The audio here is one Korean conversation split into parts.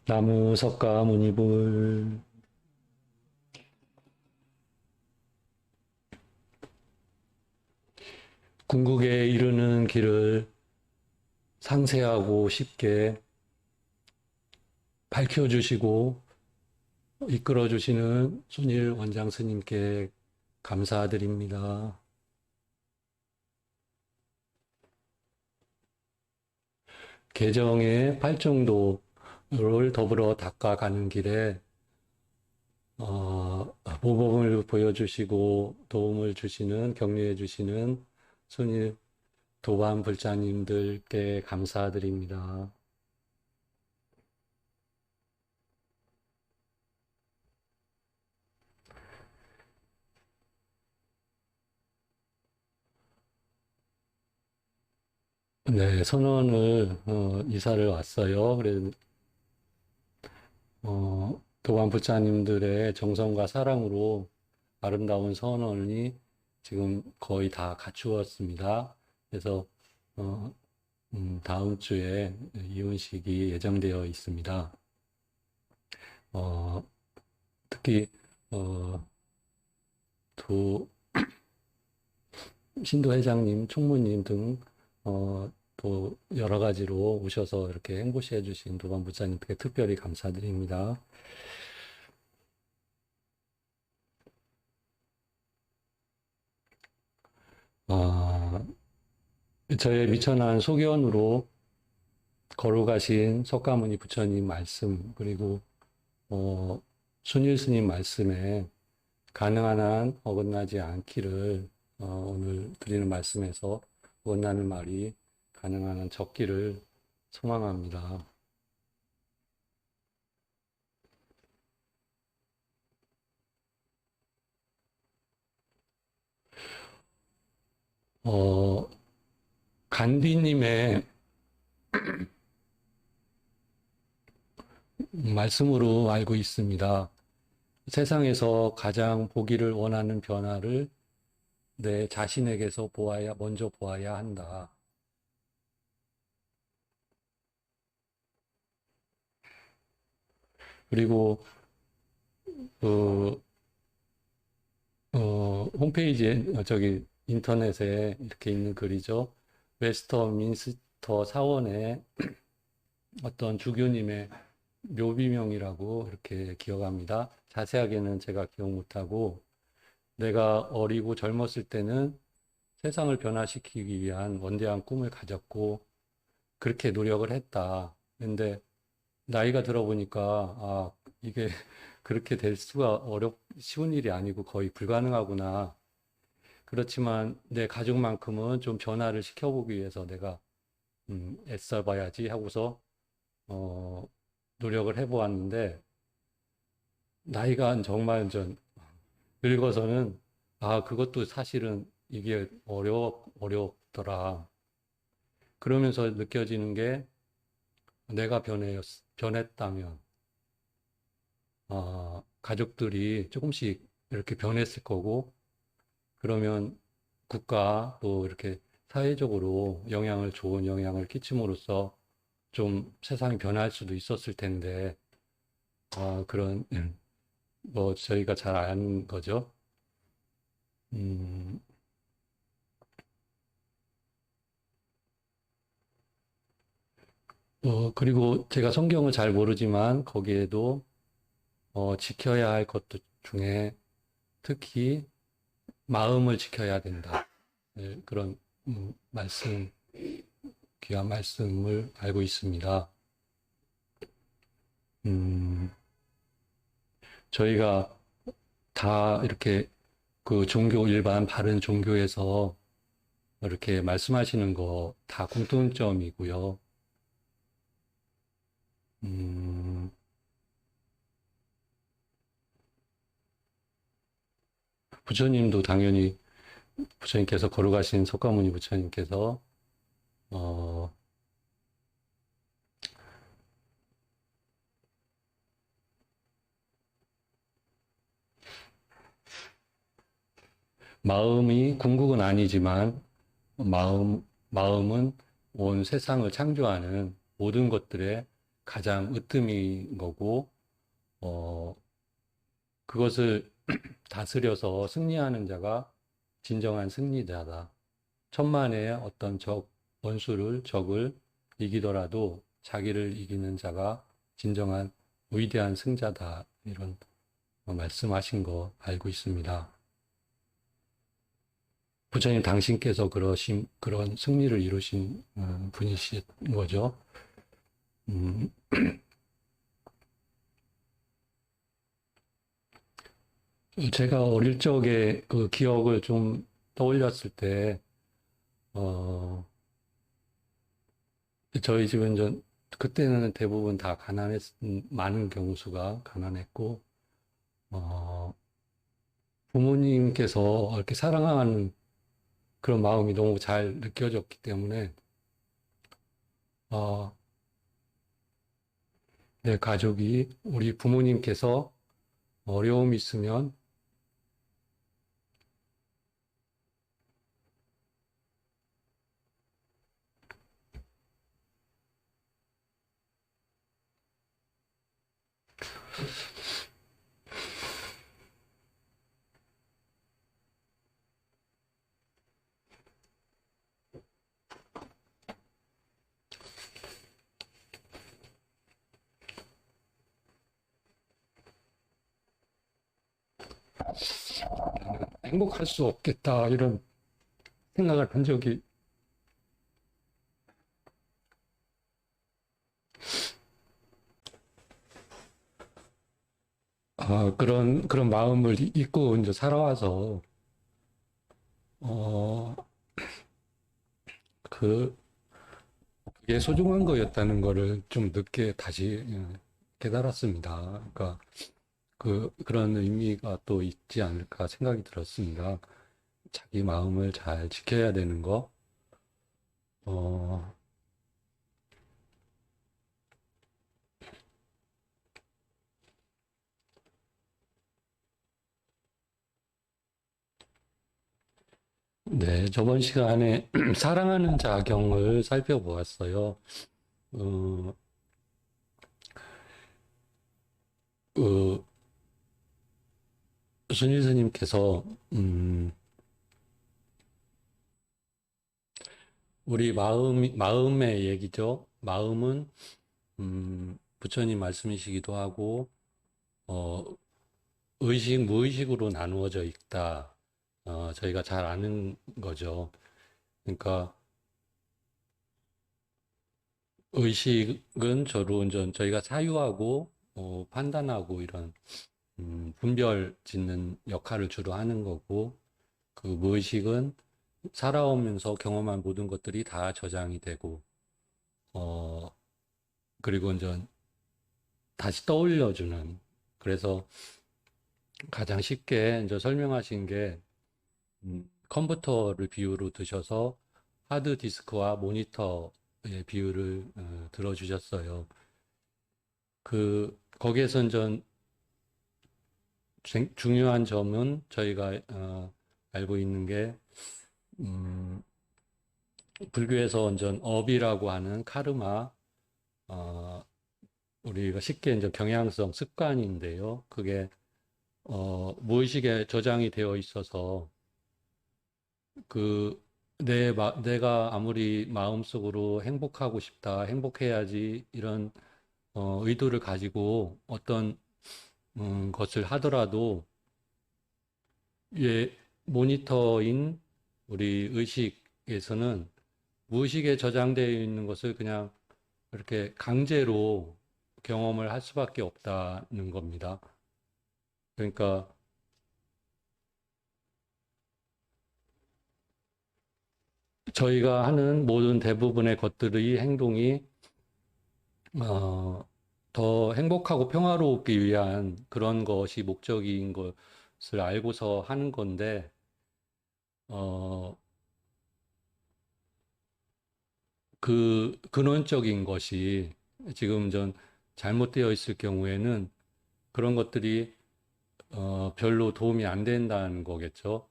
나무 석가 무니불. 궁극에 이르는 길을 상세하고 쉽게 밝혀주시고 이끌어주시는 순일 원장 스님께 감사드립니다. 개정의 팔정도를 더불어 닦아가는 길에 모범을 보여주시고 도움을 주시는, 격려해 주시는 순일 도반 불자님들께 감사드립니다. 네, 선원을 이사를 왔어요. 그래 도반 불자님들의 정성과 사랑으로 아름다운 선원이 지금 거의 다 갖추었습니다. 그래서 어, 다음 주에 이혼식이 예정되어 있습니다. 어, 특히 어, 도 신도 회장님, 총무님 등 또 여러 가지로 오셔서 이렇게 행보시 해주신 도반 부자님께 특별히 감사드립니다. 아, 저의 미천한 소견으로 거룩하신 석가모니 부처님 말씀, 그리고 순일 스님 말씀에 가능한 한 어긋나지 않기를 오늘 드리는 말씀에서 어긋나는 말이 가능한 한 적기를 소망합니다. 어, 간디님의 말씀으로 알고 있습니다. 세상에서 가장 보기를 원하는 변화를 내 자신에게서 먼저 보아야 한다. 그리고, 그, 홈페이지에, 인터넷에 이렇게 있는 글이죠. 웨스터민스터 사원의 어떤 주교님의 묘비명이라고 이렇게 기억합니다. 자세하게는 제가 기억 못하고, 내가 어리고 젊었을 때는 세상을 변화시키기 위한 원대한 꿈을 가졌고, 그렇게 노력을 했다. 근데 나이가 들어보니까, 이게 그렇게 될 수가 쉬운 일이 아니고 거의 불가능하구나. 그렇지만 내 가족만큼은 좀 변화를 시켜보기 위해서 내가, 애써봐야지 하고서, 어, 노력을 해보았는데, 나이가 정말 늙어서는, 그것도 사실은 이게 어렵더라. 그러면서 느껴지는 게 내가 변했다면, 가족들이 조금씩 이렇게 변했을 거고, 그러면 국가 또 이렇게 사회적으로 좋은 영향을 끼침으로써 좀 세상이 변할 수도 있었을 텐데, 그런, 뭐 저희가 잘 아는 거죠. 음, 그리고 제가 성경을 잘 모르지만 거기에도 지켜야 할 것들 중에 특히 마음을 지켜야 된다. 네, 그런 귀한 말씀을 알고 있습니다. 음, 저희가 다 이렇게 그 일반 바른 종교에서 이렇게 말씀하시는 거 다 공통점이고요. 음, 부처님도 당연히 부처님께서 거룩하신 석가모니 부처님께서 어, 마음이 궁극은 아니지만 마음은 온 세상을 창조하는 모든 것들의 가장 으뜸인 거고, 어, 그것을 다스려서 승리하는 자가 진정한 승리자다. 천만의 어떤 적을 이기더라도 자기를 이기는 자가 진정한 위대한 승자다. 이런 말씀하신 거 알고 있습니다. 부처님 당신께서 그런 승리를 이루신 분이신 거죠. 음, 제가 어릴 적에 그 기억을 좀 떠올렸을 때, 어, 저희 집은 그때는 대부분 다 많은 경우수가 가난했고, 어, 부모님께서 이렇게 사랑하는 그런 마음이 너무 잘 느껴졌기 때문에, 어, 내 가족이, 우리 부모님께서 어려움이 있으면, 행복할 수 없겠다, 이런 생각을 한 적이, 그런 마음을 잊고 이제 살아와서, 어, 그, 그게 소중한 거였다는 거를 좀 늦게 다시 깨달았습니다. 그러니까 그런 의미가 또 있지 않을까 생각이 들었습니다. 자기 마음을 잘 지켜야 되는 거. 어, 네, 저번 시간에 사랑하는 자경을 살펴보았어요. 어, 그, 순일 스님께서, 우리 마음의 얘기죠. 마음은, 부처님 말씀이시기도 하고, 어, 무의식으로 나누어져 있다. 저희가 잘 아는 거죠. 그러니까, 의식은 저희가 사유하고, 판단하고 이런, 분별 짓는 역할을 주로 하는 거고, 그 무의식은 살아오면서 경험한 모든 것들이 다 저장이 되고, 어, 그리고 이제 다시 떠올려주는. 그래서 가장 쉽게 이제 설명하신 게, 컴퓨터를 비유로 드셔서 하드디스크와 모니터의 비유를 들어주셨어요. 거기에서 이제 중요한 점은 저희가 알고 있는 게, 음, 불교에서 완전 업이라고 하는 카르마, 어, 우리가 쉽게 이제 경향성, 습관인데요. 그게, 무의식에 저장이 되어 있어서, 내가 아무리 마음속으로 행복하고 싶다, 행복해야지, 이런, 의도를 가지고 어떤, 것을 하더라도, 예, 모니터인 우리 의식에서는 무의식에 저장되어 있는 것을 그냥 이렇게 강제로 경험을 할 수밖에 없다는 겁니다. 그러니까 저희가 하는 모든 대부분의 것들의 행동이 어, 더 행복하고 평화로우기 위한 그런 것이 목적인 것을 알고서 하는 건데 어, 그 근원적인 것이 지금 잘못되어 있을 경우에는 그런 것들이 별로 도움이 안 된다는 거겠죠.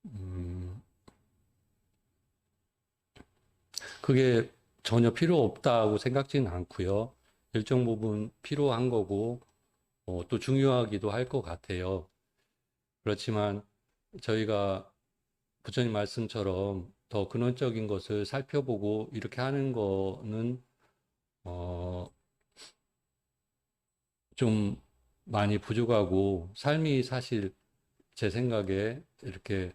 음, 그게 전혀 필요 없다고 생각지는 않고요. 일정 부분 필요한 거고, 또 중요하기도 할 것 같아요. 그렇지만 저희가 부처님 말씀처럼 더 근원적인 것을 살펴보고 이렇게 하는 거는, 어, 좀 많이 부족하고, 삶이 사실 제 생각에 이렇게,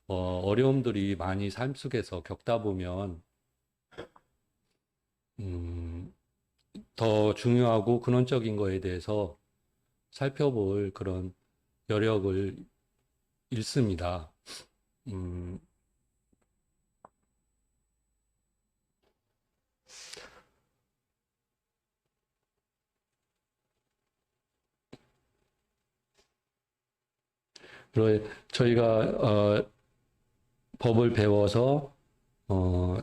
어려움들이 많이 삶 속에서 겪다 보면, 음, 더 중요하고 근원적인 거에 대해서 살펴볼 그런 여력을 잃습니다. 음, 저희가, 법을 배워서,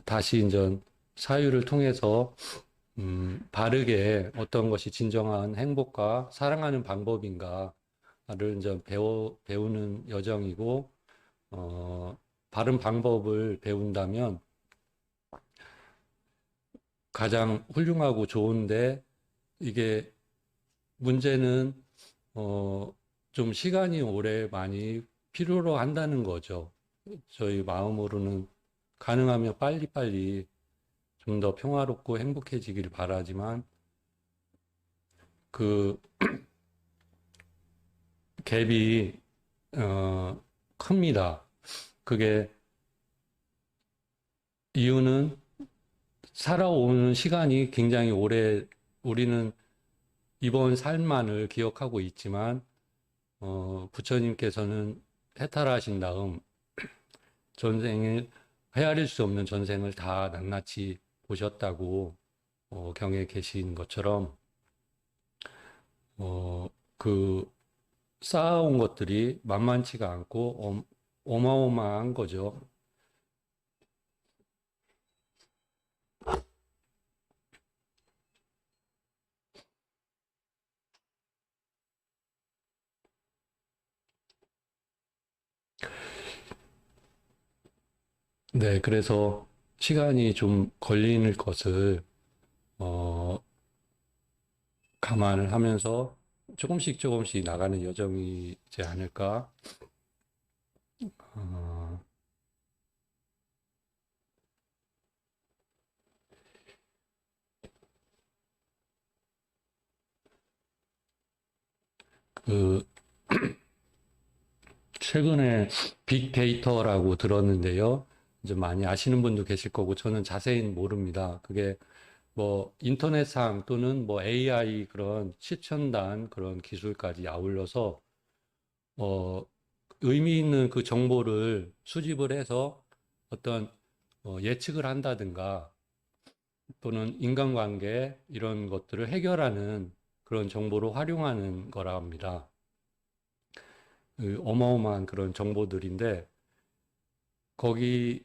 다시 이제 사유를 통해서, 바르게 어떤 것이 진정한 행복과 사랑하는 방법인가를 이제 배우는 여정이고, 어, 바른 방법을 배운다면 가장 훌륭하고 좋은데, 이게 문제는, 어, 좀 시간이 오래 많이 필요로 한다는 거죠. 저희 마음으로는 가능하면 빨리빨리 좀 더 평화롭고 행복해지길 바라지만, 그 갭이, 큽니다. 그게 이유는 살아오는 시간이 굉장히 오래, 우리는 이번 삶만을 기억하고 있지만, 부처님께서는 해탈하신 다음 전생을, 헤아릴 수 없는 전생을 다 낱낱이 보셨다고, 경에 계신 것처럼, 어, 그 쌓아온 것들이 만만치가 않고 어마어마한 거죠. 네, 그래서 시간이 좀 걸리는 것을, 어, 감안을 하면서 조금씩 조금씩 나가는 여정이지 않을까. 어, 그, 최근에 빅데이터라고 들었는데요. 이제 많이 아시는 분도 계실 거고, 저는 자세히는 모릅니다. 그게 뭐 인터넷상 또는 뭐 AI 그런 최첨단 그런 기술까지 아울러서, 어, 의미 있는 그 정보를 수집을 해서 어떤, 예측을 한다든가 또는 인간관계 이런 것들을 해결하는 그런 정보로 활용하는 거라 합니다. 그 어마어마한 그런 정보들인데 거기에서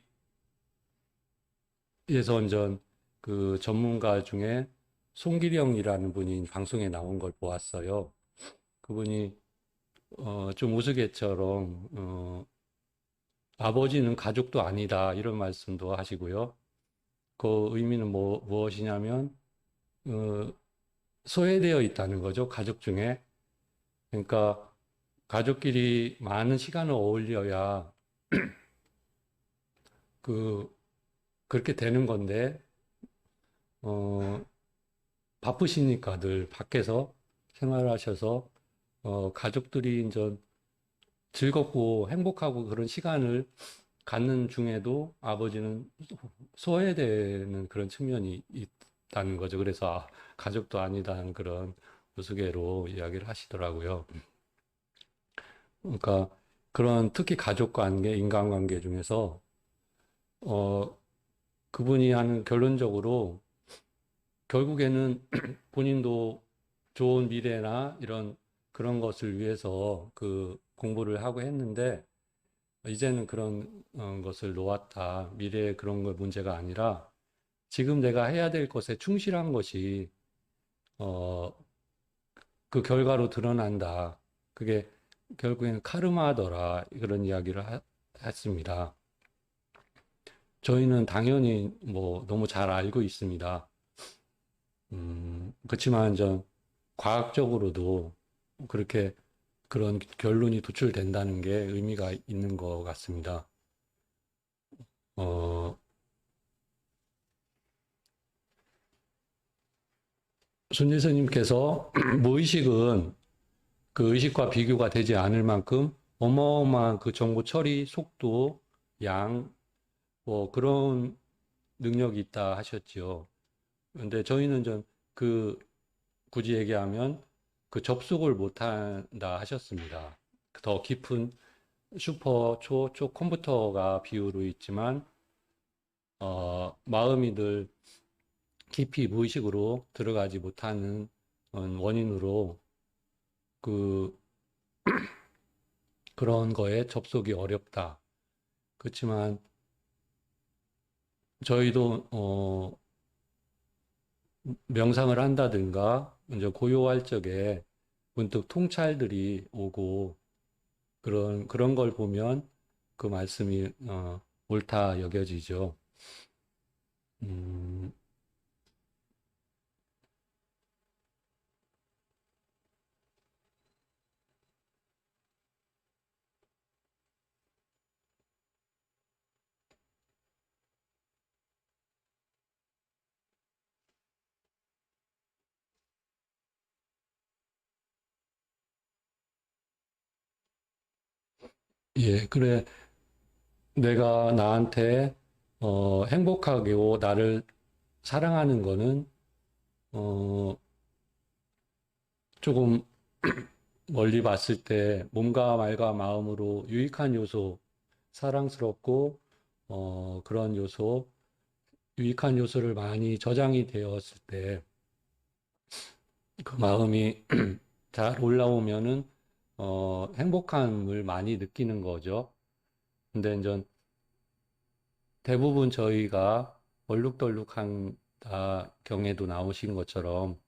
완전 그 전문가 중에 송기령이라는 분이 방송에 나온 걸 보았어요. 그분이 좀 우스갯처럼 아버지는 가족도 아니다 이런 말씀도 하시고요. 그 의미는 무엇이냐면 어, 소외되어 있다는 거죠. 가족 중에. 그러니까 가족끼리 많은 시간을 어울려야 그 그렇게 되는 건데 어, 바쁘시니까 늘 밖에서 생활하셔서 가족들이 이제 즐겁고 행복하고 그런 시간을 갖는 중에도 아버지는 소외되는 그런 측면이 있다는 거죠. 그래서 가족도 아니다는 그런 우스개로 이야기를 하시더라고요. 그러니까 그런 특히 가족 관계, 인간관계 중에서 어, 그분이 하는 결론적으로 결국에는 본인도 좋은 미래나 이런 그런 것을 위해서 그 공부를 하고 했는데 이제는 그런 것을 놓았다. 미래에 그런 거 문제가 아니라 지금 내가 해야 될 것에 충실한 것이 어, 그 결과로 드러난다. 그게 결국에는 카르마더라. 그런 이야기를 했습니다. 저희는 당연히 뭐 너무 잘 알고 있습니다. 그렇지만 전 과학적으로도 그렇게 그런 결론이 도출된다는 게 의미가 있는 것 같습니다. 어, 손일 스님께서 무의식은 그 의식과 비교가 되지 않을 만큼 어마어마한 그 정보 처리 속도, 양, 뭐 그런 능력이 있다 하셨지요. 근데 저희는 좀 그 굳이 얘기하면 그 접속을 못한다 하셨습니다. 더 깊은 슈퍼 컴퓨터가 비유로 있지만 마음이 늘 깊이 무의식으로 들어가지 못하는 원인으로 그 그런 거에 접속이 어렵다. 그렇지만 저희도 명상을 한다든가 이제 고요할 적에 문득 통찰들이 오고 그런 걸 보면 그 말씀이 옳다 여겨지죠. 음, 예, 그래. 내가 나한테 행복하고 나를 사랑하는 거는 어, 조금 멀리 봤을 때 몸과 말과 마음으로 유익한 요소, 사랑스럽고 그런 요소, 유익한 요소를 많이 저장이 되었을 때 그 마음이 잘 올라오면은 행복함을 많이 느끼는 거죠. 근데 이제 대부분 저희가 얼룩덜룩한 경에도 나오신 것처럼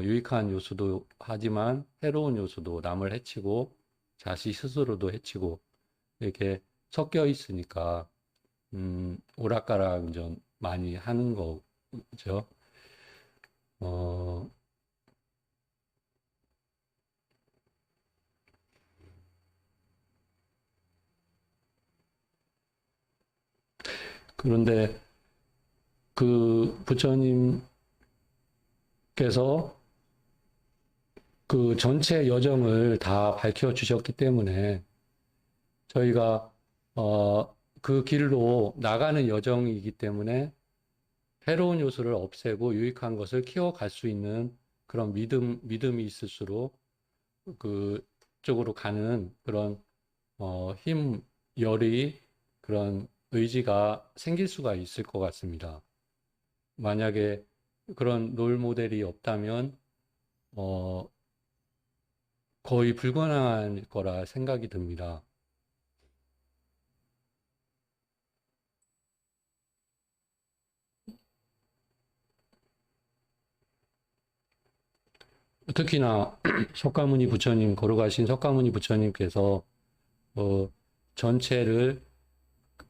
유익한 요소도 하지만 해로운 요소도 남을 해치고 자신 스스로도 해치고 이렇게 섞여 있으니까 오락가락 좀 많이 하는 거죠. 어, 그런데 그 부처님께서 그 전체 여정을 다 밝혀 주셨기 때문에 저희가 그 길로 나가는 여정이기 때문에 해로운 요소를 없애고 유익한 것을 키워갈 수 있는 그런 믿음이 있을수록 그 쪽으로 가는 그런 힘, 열의 그런 의지가 생길 수가 있을 것 같습니다. 만약에 그런 롤 모델이 없다면 어, 거의 불가능한 거라 생각이 듭니다. 특히나 석가모니 부처님, 걸어가신 석가모니 부처님께서 어, 전체를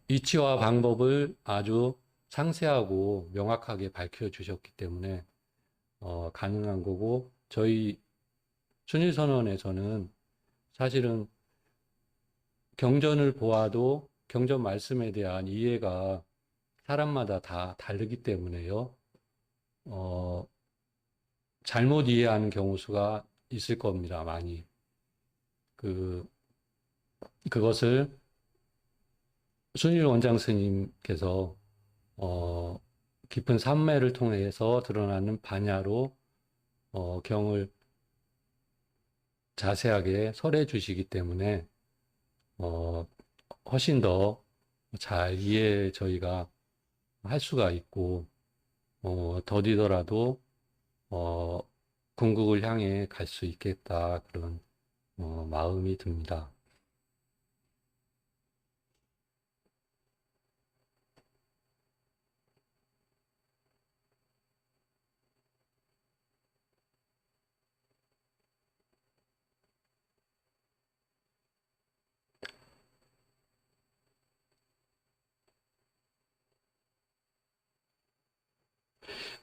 이치와 방법을 아주 상세하고 명확하게 밝혀주셨기 때문에 가능한 거고 저희 순일선언에서는 사실은 경전을 보아도 경전 말씀에 대한 이해가 사람마다 다 다르기 때문에요. 어, 잘못 이해하는 경우 수가 있을 겁니다, 많이. 그, 그것을 순일 원장 스님께서, 어, 깊은 삼매를 통해서 드러나는 반야로, 경을 자세하게 설해 주시기 때문에, 어, 훨씬 더 잘 이해 저희가 할 수가 있고, 더디더라도, 어, 궁극을 향해 갈 수 있겠다, 그런, 마음이 듭니다.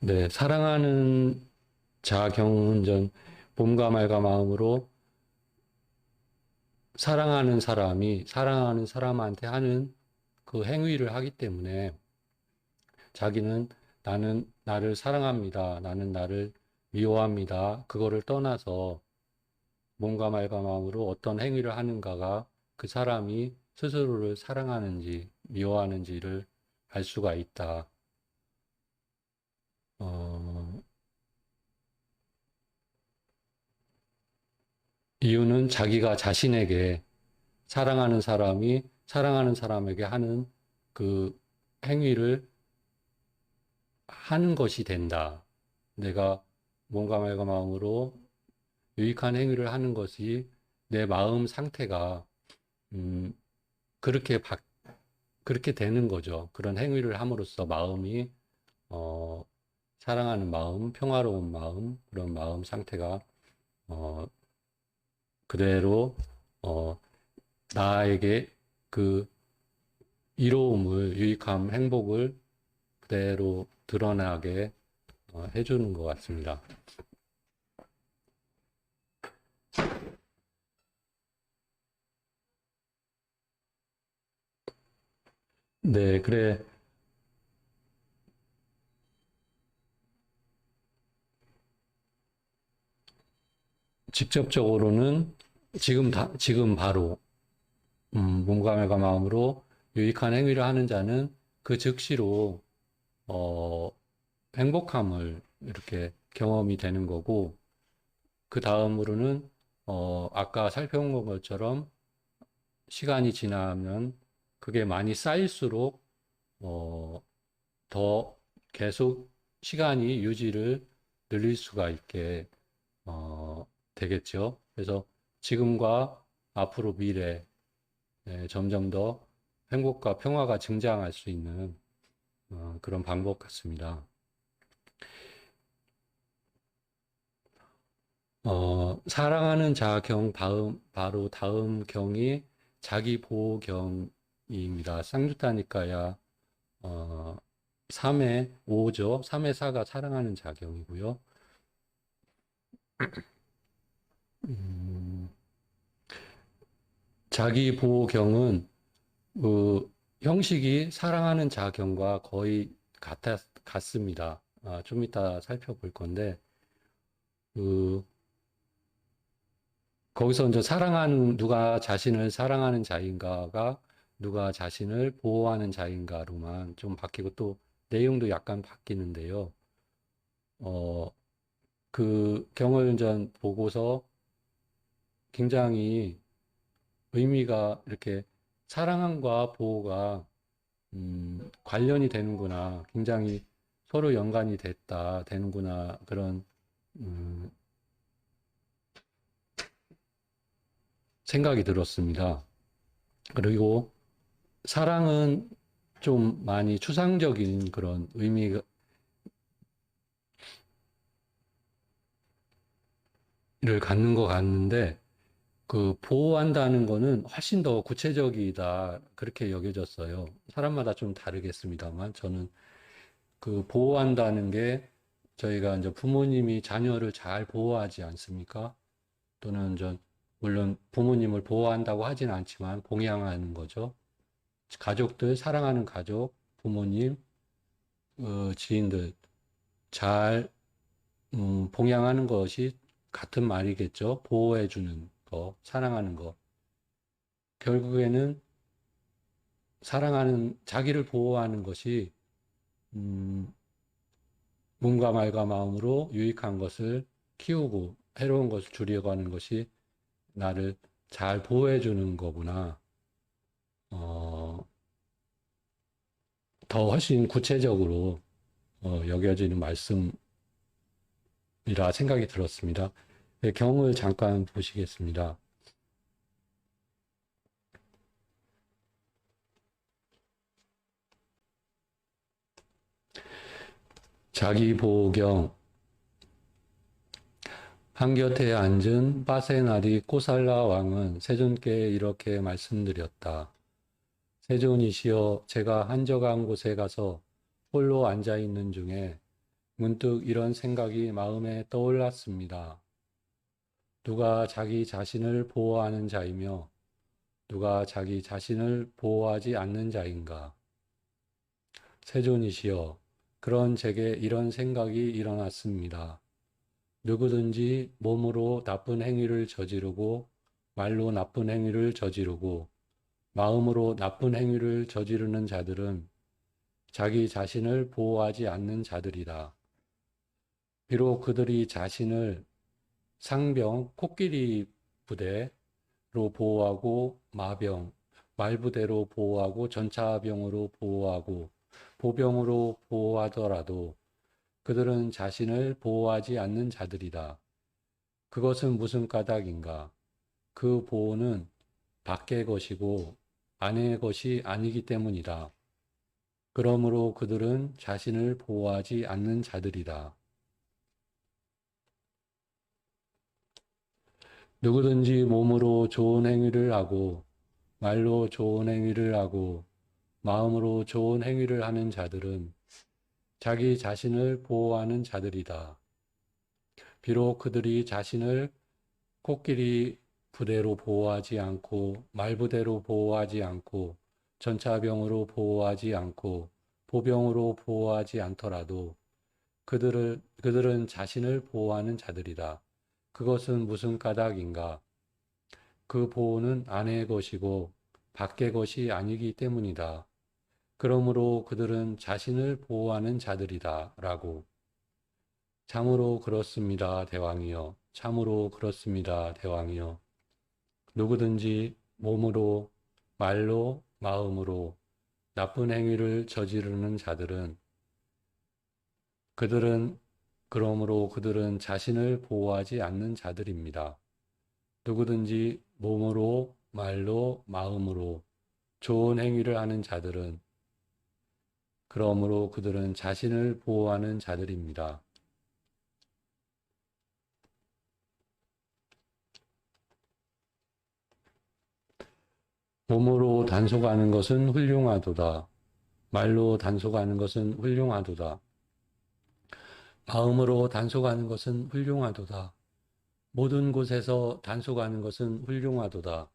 네, 사랑하는 자경운전, 봄과 말과 마음으로 사랑하는 사람이 사랑하는 사람한테 하는 그 행위를 하기 때문에 자기는 나는 나를 사랑합니다. 나는 나를 미워합니다. 그거를 떠나서 몸과 말과 마음으로 어떤 행위를 하는가가 그 사람이 스스로를 사랑하는지 미워하는지를 알 수가 있다. 어, 이유는 자기가 자신에게 사랑하는 사람이 사랑하는 사람에게 하는 그 행위를 하는 것이 된다. 내가 몸과 말과 마음으로 유익한 행위를 하는 것이 내 마음 상태가 음, 그렇게 그렇게 되는 거죠. 그런 행위를 함으로써 마음이 어, 사랑하는 마음, 평화로운 마음, 그런 마음 상태가 어, 그대로 어, 나에게 그 이로움을, 유익함, 행복을 그대로 드러나게 해주는 것 같습니다. 네, 그래. 직접적으로는 지금 바로, 몸과 말과 마음으로 유익한 행위를 하는 자는 그 즉시로, 어, 행복함을 이렇게 경험이 되는 거고, 그 다음으로는, 아까 살펴본 것처럼 시간이 지나면 그게 많이 쌓일수록, 어, 더 계속 시간이 유지를 늘릴 수가 있게 되겠죠. 그래서 지금과 앞으로 미래에 점점 더 행복과 평화가 증장할 수 있는 그런 방법 같습니다. 사랑하는 자경 바로 다음 경이 자기 보호경입니다. 쌍주타니까야 3의 5죠. 3의 4가 사랑하는 자경이고요. 음, 자기 보호경은 그 형식이 사랑하는 자경과 거의 같습니다. 좀 이따 살펴볼 건데, 그, 거기서 이제 누가 자신을 사랑하는 자인가가 누가 자신을 보호하는 자인가로만 좀 바뀌고 또 내용도 약간 바뀌는데요. 어, 그 경을전 보고서 굉장히 의미가 이렇게 사랑함과 보호가 관련이 되는구나. 굉장히 서로 연관이 되는구나. 그런, 음, 생각이 들었습니다. 그리고 사랑은 좀 많이 추상적인 그런 의미를 갖는 것 같는데, 그 보호한다는 거는 훨씬 더 구체적이다. 그렇게 여겨졌어요. 사람마다 좀 다르겠습니다만, 저는 그 보호한다는 게 저희가 이제 부모님이 자녀를 잘 보호하지 않습니까? 또는 물론 부모님을 보호한다고 하진 않지만 봉양하는 거죠. 가족들, 사랑하는 가족, 부모님, 지인들 잘 봉양하는 것이 같은 말이겠죠. 보호해주는 거, 사랑하는 거. 결국에는 자기를 보호하는 것이, 음, 몸과 말과 마음으로 유익한 것을 키우고 해로운 것을 줄이고 하는 것이 나를 잘 보호해주는 거구나. 어, 더 훨씬 구체적으로 여겨지는 말씀이라 생각이 들었습니다. 네, 경을 잠깐 보시겠습니다. 자기보경 한곁에 앉은 빠세나리 꼬살라 왕은 세존께 이렇게 말씀드렸다. 세존이시여 제가 한적한 곳에 가서 홀로 앉아 있는 중에 문득 이런 생각이 마음에 떠올랐습니다. 누가 자기 자신을 보호하는 자이며 누가 자기 자신을 보호하지 않는 자인가? 세존이시여, 그런 제게 이런 생각이 일어났습니다. 누구든지 몸으로 나쁜 행위를 저지르고 말로 나쁜 행위를 저지르고 마음으로 나쁜 행위를 저지르는 자들은 자기 자신을 보호하지 않는 자들이다. 비록 그들이 자신을 상병, 코끼리 부대로 보호하고 마병, 말부대로 보호하고 전차병으로 보호하고 보병으로 보호하더라도 그들은 자신을 보호하지 않는 자들이다. 그것은 무슨 까닭인가? 그 보호는 밖의 것이고 안의 것이 아니기 때문이다. 그러므로 그들은 자신을 보호하지 않는 자들이다. 누구든지 몸으로 좋은 행위를 하고 말로 좋은 행위를 하고 마음으로 좋은 행위를 하는 자들은 자기 자신을 보호하는 자들이다. 비록 그들이 자신을 코끼리 부대로 보호하지 않고 말부대로 보호하지 않고 전차병으로 보호하지 않고 보병으로 보호하지 않더라도 그들은 자신을 보호하는 자들이다. 그것은 무슨 까닭인가? 그 보호는 안의 것이고 밖의 것이 아니기 때문이다. 그러므로 그들은 자신을 보호하는 자들이다. 라고. 참으로 그렇습니다, 대왕이여. 참으로 그렇습니다, 대왕이여. 누구든지 몸으로, 말로, 마음으로 나쁜 행위를 저지르는 자들은 그들은 그러므로 그들은 자신을 보호하지 않는 자들입니다. 누구든지 몸으로, 말로, 마음으로 좋은 행위를 하는 자들은 그러므로 그들은 자신을 보호하는 자들입니다. 몸으로 단속하는 것은 훌륭하도다. 말로 단속하는 것은 훌륭하도다. 마음으로 단속하는 것은 훌륭하도다. 모든 곳에서 단속하는 것은 훌륭하도다.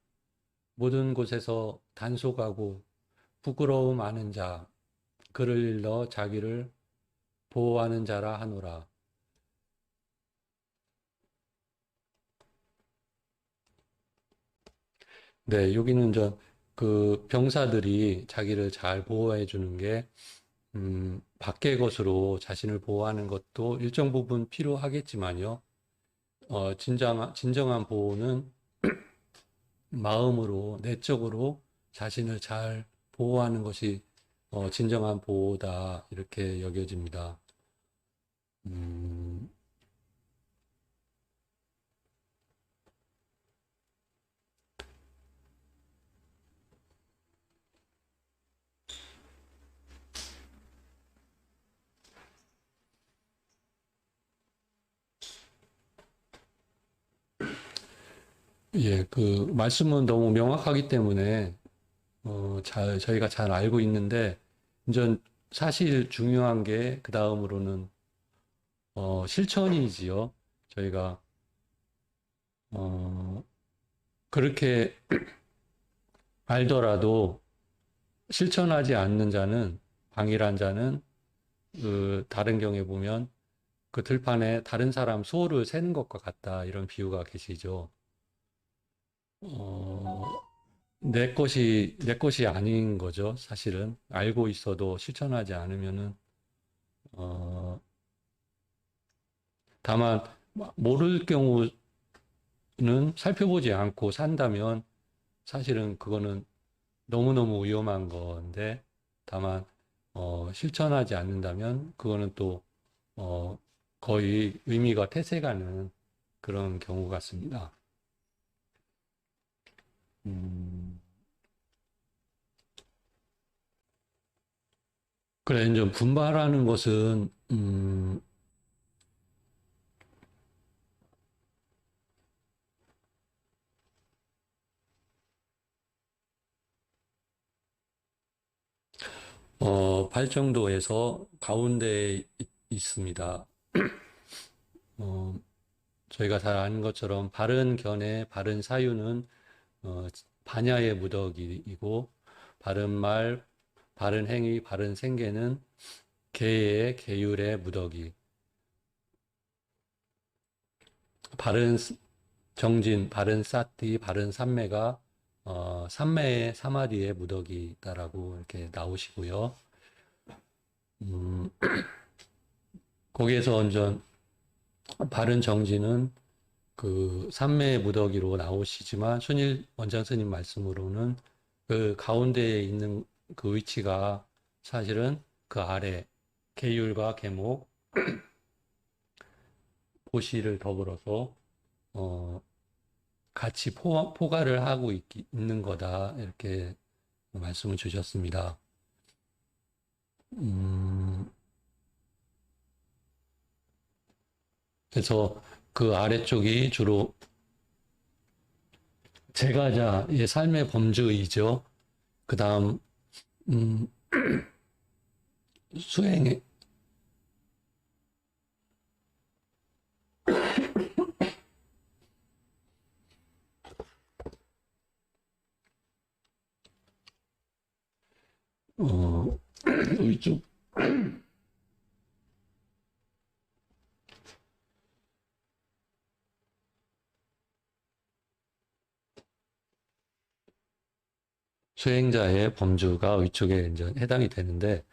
모든 곳에서 단속하고 부끄러움 아는 자, 그를 일러 자기를 보호하는 자라 하노라. 네, 여기는 그 병사들이 자기를 잘 보호해 주는 게, 밖의 것으로 자신을 보호하는 것도 일정 부분 필요하겠지만요. 진정한 보호는 마음으로, 내적으로 자신을 잘 보호하는 것이 진정한 보호다. 이렇게 여겨집니다. 음, 예, 그 말씀은 너무 명확하기 때문에 저희가 잘 알고 있는데, 이제 사실 중요한 게 그 다음으로는 실천이지요. 저희가 어, 그렇게 알더라도 실천하지 않는 자는, 방일한 자는 그 다른 경에 보면 그 들판에 다른 사람 소를 세는 것과 같다, 이런 비유가 계시죠. 어, 내 것이 아닌 거죠. 사실은 알고 있어도 실천하지 않으면은 어, 다만 모를 경우는 살펴보지 않고 산다면 사실은 그거는 너무너무 위험한 건데, 다만 실천하지 않는다면 그거는 또 어, 거의 의미가 퇴색하는 그런 경우 같습니다. 음, 그래, 이제 분발하는 것은 발정도에서 가운데에 있습니다. 어, 저희가 잘 아는 것처럼 바른 견해, 바른 사유는 어, 반야의 무더기이고, 바른 말, 바른 행위, 바른 생계는 계의 계율의 무더기. 바른 정진, 바른 사티, 바른 삼매가 삼매의 사마디의 무더기다라고 이렇게 나오시고요. 음, 거기에서 완전 바른 정진은 그 삼매의 무더기로 나오시지만 순일 원장 스님 말씀으로는 그 가운데에 있는 그 위치가 사실은 그 아래 계율과 계목, 고시를 더불어서 어, 같이 포괄을 하고 있는 거다 이렇게 말씀을 주셨습니다. 음, 그래서 그 아래쪽이 주로 제가자의 삶의 범주이죠. 그 다음 음, 수행 어, 이쪽 수행자의 범주가 이쪽에 이제 해당이 되는데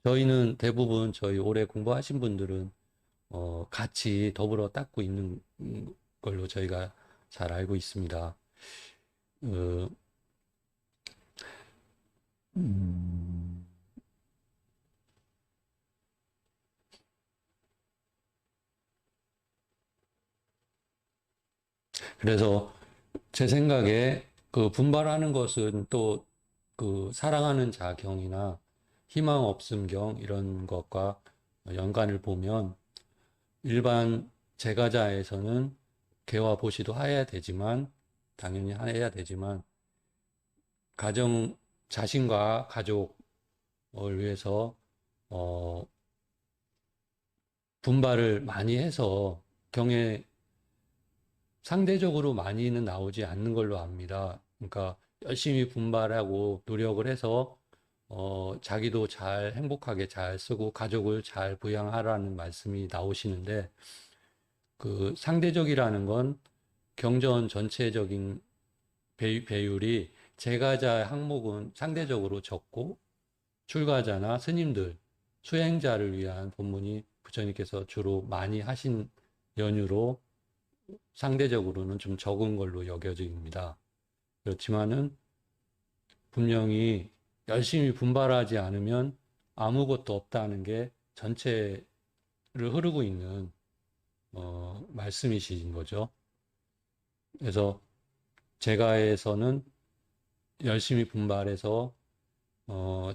저희는 대부분 저희 오래 공부하신 분들은 같이 더불어 닦고 있는 걸로 저희가 잘 알고 있습니다. 어, 음, 그래서 제 생각에 그 분발하는 것은 또 그 사랑하는 자경이나 희망 없음경 이런 것과 연관을 보면 일반 제가자에서는 개와 보시도 해야 되지만 당연히 해야 되지만 가정 자신과 가족을 위해서 어 분발을 많이 해서 경에 상대적으로 많이는 나오지 않는 걸로 압니다. 그러니까 열심히 분발하고 노력을 해서 자기도 잘 행복하게 잘 쓰고 가족을 잘 부양하라는 말씀이 나오시는데 그 상대적이라는 건 경전 전체적인 배율이 제가자 항목은 상대적으로 적고 출가자나 스님들, 수행자를 위한 법문이 부처님께서 주로 많이 하신 연유로 상대적으로는 좀 적은 걸로 여겨집니다. 그렇지만은 분명히 열심히 분발하지 않으면 아무것도 없다는 게 전체를 흐르고 있는 말씀이신 거죠. 그래서 제가에서는 열심히 분발해서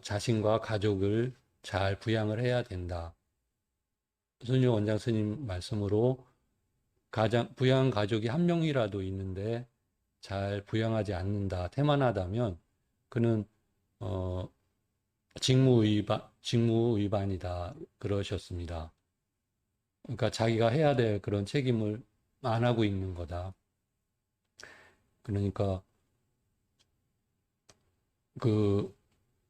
자신과 가족을 잘 부양을 해야 된다. 손유 원장 스님 말씀으로 부양 가족이 한 명이라도 있는데 잘 부양하지 않는다, 태만하다면 그는 어, 직무 위반이다 그러셨습니다. 그러니까 자기가 해야 될 그런 책임을 안 하고 있는 거다. 그러니까 그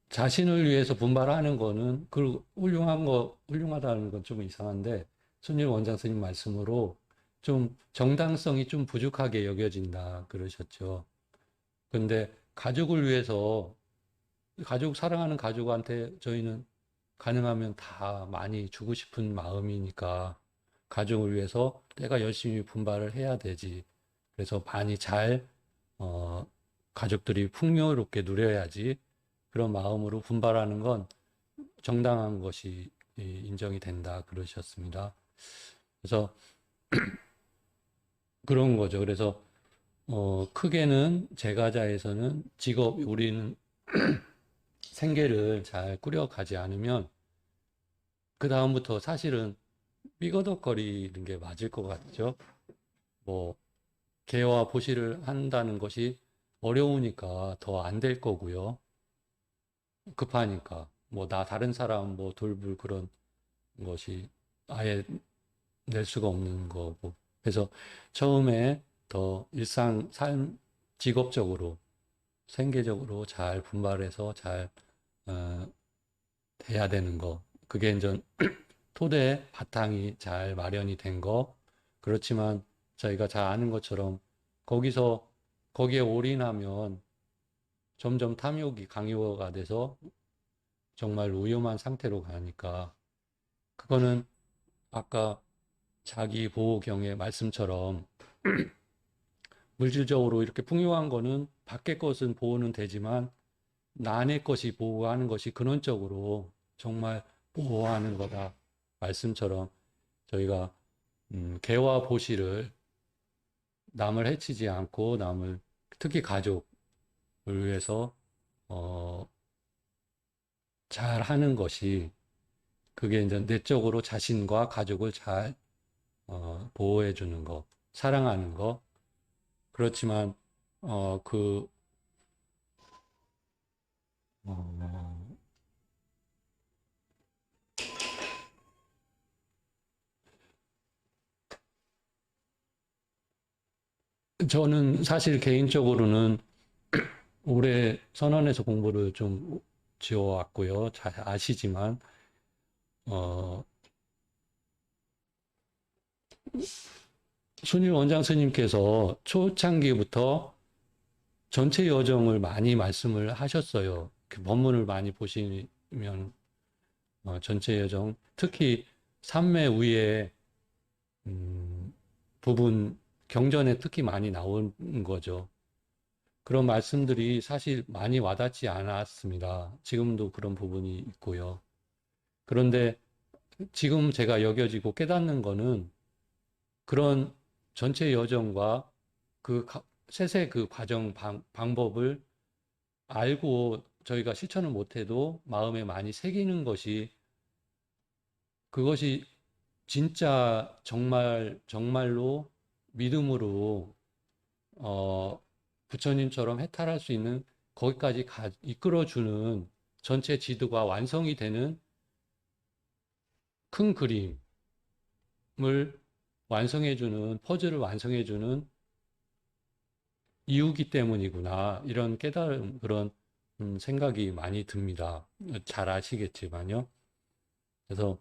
자신을 위해서 분발하는 거는 그 훌륭하다는 건 좀 이상한데 순일 원장 스님 말씀으로 좀 정당성이 좀 부족하게 여겨진다 그러셨죠. 근데 가족을 위해서 사랑하는 가족한테 저희는 가능하면 다 많이 주고 싶은 마음이니까 가족을 위해서 내가 열심히 분발을 해야 되지. 그래서 많이 어, 가족들이 풍요롭게 누려야지. 그런 마음으로 분발하는 건 정당한 것이 인정이 된다. 그러셨습니다. 그래서 그런 거죠. 그래서, 크게는 제가자에서는 우리는 생계를 잘 꾸려가지 않으면 그다음부터 사실은 삐거덕거리는 게 맞을 것 같죠. 뭐, 개와 보시를 한다는 것이 어려우니까 더 안 될 거고요. 급하니까. 뭐, 다른 사람 뭐 돌볼 그런 것이. 아예 낼 수가 없는 거고. 그래서 처음에 더 일상, 삶, 직업적으로, 생계적으로 잘 분발해서 잘, 어, 돼야 되는 거. 그게 이제 토대 바탕이 잘 마련이 된 거. 그렇지만 저희가 잘 아는 것처럼 거기서, 거기에 올인하면 점점 탐욕이 강요가 돼서 정말 위험한 상태로 가니까 그거는 아까 자기 보호경의 말씀처럼 물질적으로 이렇게 풍요한 거는 밖의 것은 보호는 되지만 안의 것이 보호하는 것이 근원적으로 정말 보호하는 거다. 말씀처럼 저희가 개와 보시를 남을 해치지 않고 남을 특히 가족을 위해서 어, 잘 하는 것이 그게 이제 내적으로 자신과 가족을 잘 보호해 주는 거, 사랑하는 거. 그렇지만 어, 그 어, 저는 사실 개인적으로는 올해 선언에서 공부를 좀 지어왔고요. 잘 아시지만 어, 순일 원장 스님께서 초창기부터 전체 여정을 많이 말씀을 하셨어요. 그 본문을 많이 보시면 전체 여정, 특히 삼매 위에 부분 경전에 특히 많이 나온 거죠. 그런 말씀들이 사실 많이 와닿지 않았습니다. 지금도 그런 부분이 있고요. 그런데 지금 제가 여겨지고 깨닫는 거는 그런 전체 여정과 그 세세 그 과정 방법을 알고 저희가 실천을 못해도 마음에 많이 새기는 것이 그것이 진짜 정말로 믿음으로 부처님처럼 해탈할 수 있는 거기까지 이끌어주는 전체 지도가 완성이 되는 큰 그림을 완성해주는 퍼즐을 완성해주는 이유기 때문이구나 이런 깨달음 그런 생각이 많이 듭니다. 잘 아시겠지만요. 그래서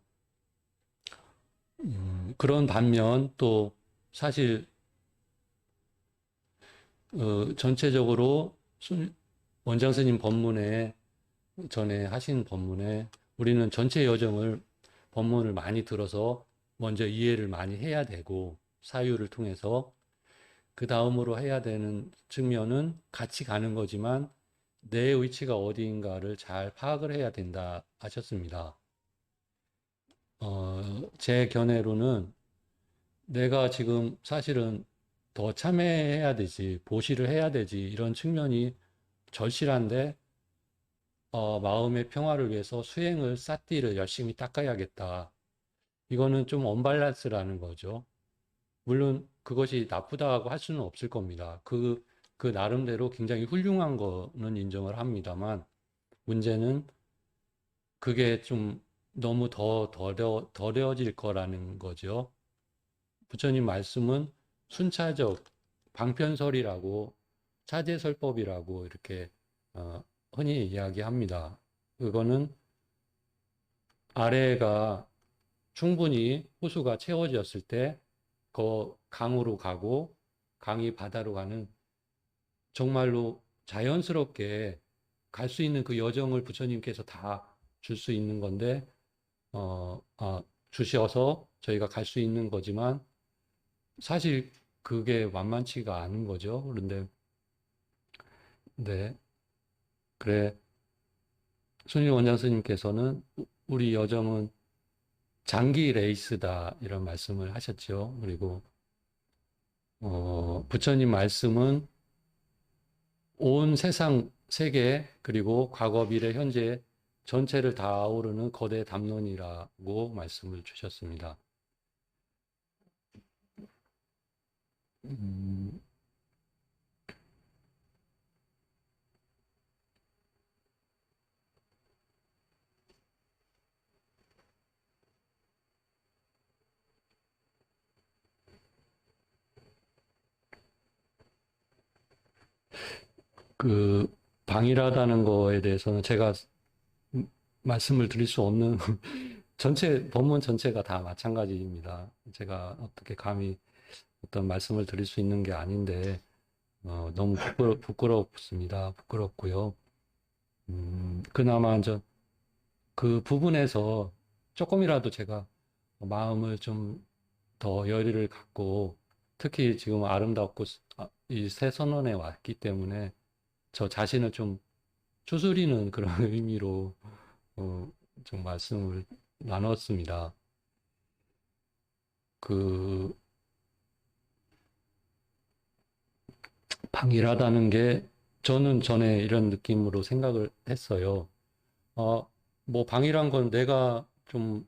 그런 반면 또 사실 전체적으로 원장 스님 법문에 전에 하신 법문에 우리는 전체 여정을 법문을 많이 들어서 먼저 이해를 많이 해야 되고 사유를 통해서 그 다음으로 해야 되는 측면은 같이 가는 거지만 내 위치가 어디인가를 잘 파악을 해야 된다 하셨습니다. 제 견해로는 내가 지금 사실은 더 참여해야 되지, 보시를 해야 되지, 이런 측면이 절실한데, 마음의 평화를 위해서 수행을, 삿띠를 열심히 닦아야겠다. 이거는 좀 언밸런스라는 거죠. 물론 그것이 나쁘다고 할 수는 없을 겁니다. 그 나름대로 굉장히 훌륭한 거는 인정을 합니다만, 문제는 그게 좀 너무 덜어질 거라는 거죠. 부처님 말씀은 순차적 방편설이라고 차제설법이라고 이렇게 어, 흔히 이야기합니다. 그거는 아래가 충분히 호수가 채워졌을 때 그 강으로 가고 강이 바다로 가는 정말로 자연스럽게 갈 수 있는 그 여정을 부처님께서 다 줄 수 있는 건데 주셔서 저희가 갈 수 있는 거지만 사실 그게 만만치가 않은 거죠. 그런데, 네. 그래. 손일 원장 스님께서는 우리 여정은 장기 레이스다. 이런 말씀을 하셨죠. 그리고, 부처님 말씀은 온 세상, 세계, 그리고 과거, 미래, 현재 전체를 다 아우르는 거대 담론이라고 말씀을 주셨습니다. 음, 그 방일하다는 거에 대해서는 제가 말씀을 드릴 수 없는 전체 본문 전체가 다 마찬가지입니다. 제가 어떻게 감히 어떤 말씀을 드릴 수 있는 게 아닌데 너무 부끄럽습니다. 부끄럽고요. 그나마 그 부분에서 조금이라도 제가 마음을 좀 더 여리를 갖고 특히 지금 아름답고 이 새 선언에 왔기 때문에 저 자신을 좀 추스리는 그런 의미로 어, 좀 말씀을 나눴습니다. 그 방일하다는 게 저는 전에 이런 느낌으로 생각을 했어요. 어, 뭐 방일한 건 내가 좀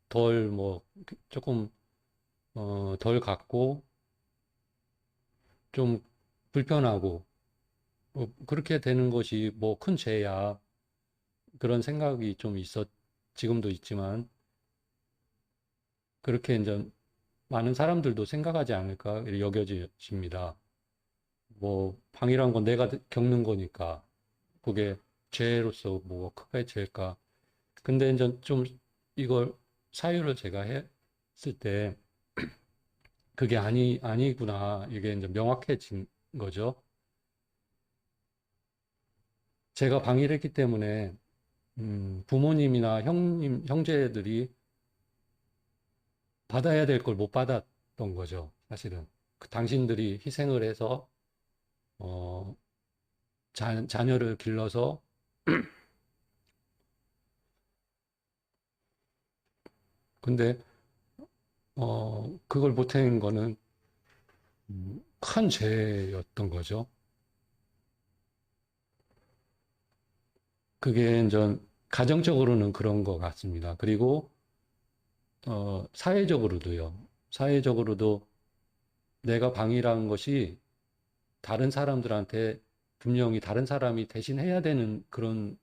덜 뭐 조금 덜 갖고 좀 불편하고 그렇게 되는 것이 뭐 큰 죄야 그런 생각이 좀 지금도 있지만 그렇게 이제 많은 사람들도 생각하지 않을까 여겨집니다. 뭐 방이란 건 내가 겪는 거니까 그게 죄로서 뭐 크게 죄일까? 근데 이제 좀 이걸 사유를 제가 했을 때 그게 아니구나 이게 이제 명확해진 거죠. 제가 방일을 했기 때문에 부모님이나 형제들이 받아야 될 걸 못 받았던 거죠. 사실은 그 당신들이 희생을 해서 어, 자녀를 길러서 근데 그걸 못한 거는 큰 죄였던 거죠. 그게 이제 가정적으로는 그런 것 같습니다. 그리고 사회적으로도요. 사회적으로도 내가 방이라는 것이 다른 사람들한테 분명히 다른 사람이 대신해야 되는 그런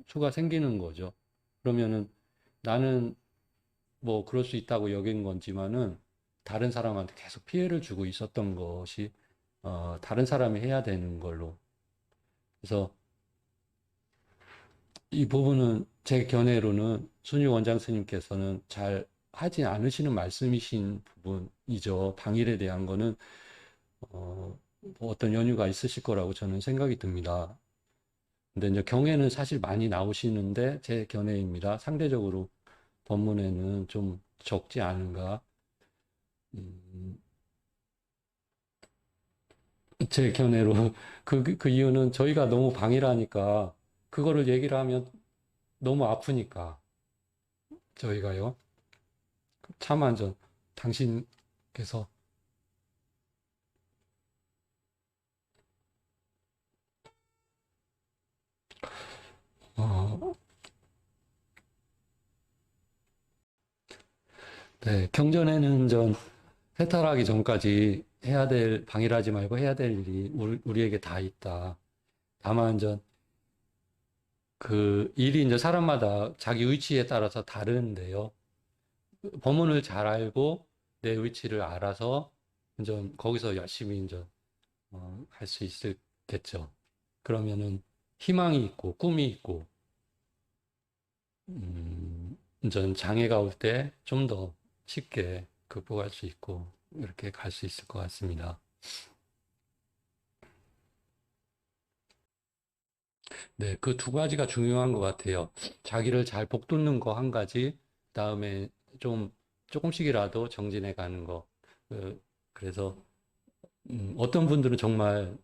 수가 생기는 거죠. 그러면은 나는 뭐 그럴 수 있다고 여긴 건지만은 다른 사람한테 계속 피해를 주고 있었던 것이 다른 사람이 해야 되는 걸로. 그래서 이 부분은 제 견해로는 순위 원장 스님께서는 잘 하지 않으시는 말씀이신 부분이죠. 방일에 대한 거는 뭐 어떤 연유가 있으실 거라고 저는 생각이 듭니다. 근데 이제 경에는 사실 많이 나오시는데 제 견해입니다. 상대적으로 법문에는 좀 적지 않은가. 음, 제 견해로 그 이유는 저희가 너무 방일하니까 그거를 얘기를 하면 너무 아프니까 저희가요. 차마 당신께서 어, 네, 경전에는 해탈하기 전까지 방일하지 말고 해야 될 일이 우리에게 다 있다. 다만 그 일이 이제 사람마다 자기 위치에 따라서 다른데요. 법문을 잘 알고 내 위치를 알아서 이제 거기서 열심히 이제 할 수 있겠죠. 그러면은 희망이 있고 꿈이 있고 이제 장애가 올 때 좀 더 쉽게 극복할 수 있고 이렇게 갈 수 있을 것 같습니다. 네, 그 두 가지가 중요한 것 같아요. 자기를 잘 복돋는 거 한 가지, 그다음에 좀 조금씩이라도 정진해 가는 거. 그래서 어떤 분들은 정말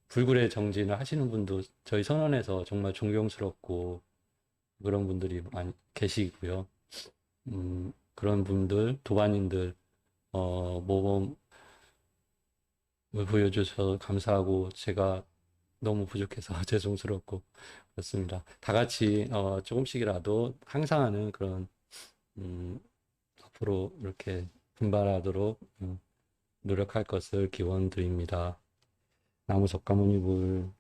불굴의 정진을 하시는 분도 저희 선원에서 정말 존경스럽고 그런 분들이 많이 계시고요. 그런 분들, 도반인들, 모범을 보여주셔서 감사하고 제가 너무 부족해서 죄송스럽고 그렇습니다. 다 같이 조금씩이라도 항상 하는 그런 음, 앞으로 이렇게 분발하도록 노력할 것을 기원 드립니다. 나무 석가모니불